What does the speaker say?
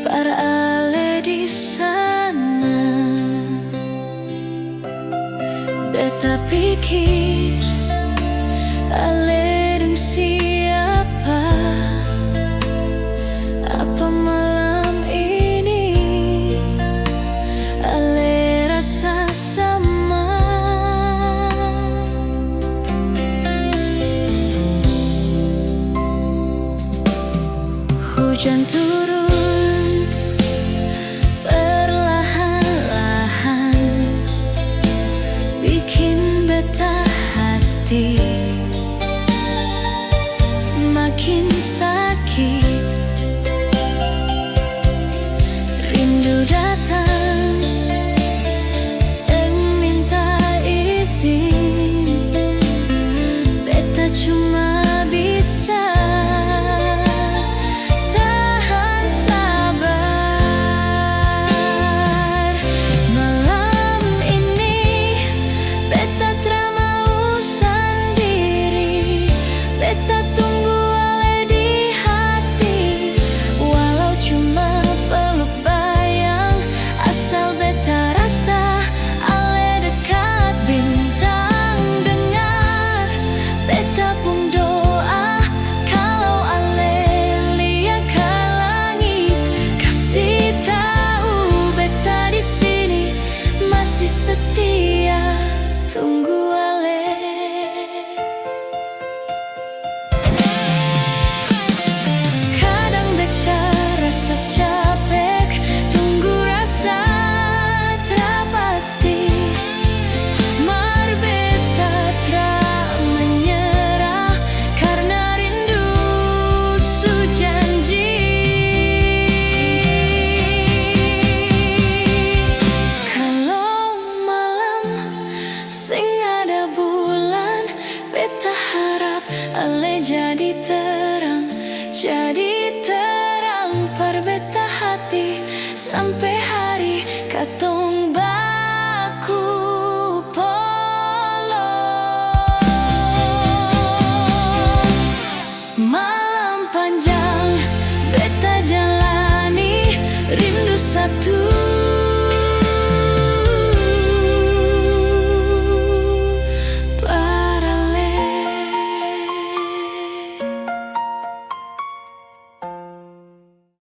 para ale di sana. Beta pikir ale deng siapa, apa malam ini ale rasa sama. Hujan turun perlahan-lahan, bikin beta hati makin sakit. Rindu datang seng minta izin, beta cuma bisa tahan sabar. Malam ini beta tra mau sendiri, beta tunggu ale di hati, walau cuma peluk bayang, asal beta rasa ale dekat. Bintang dengar beta pun doa, kalau ale lihat ke langit, kasih tahu beta di sini masih setia tunggu ale. Kadang beta rasa capek, tunggu rasa tra pasti, mar beta tra menyerah, karena rindu su janji. Kalau malam sing ada bulan, beta harap ale jadi terang par beta hati sampai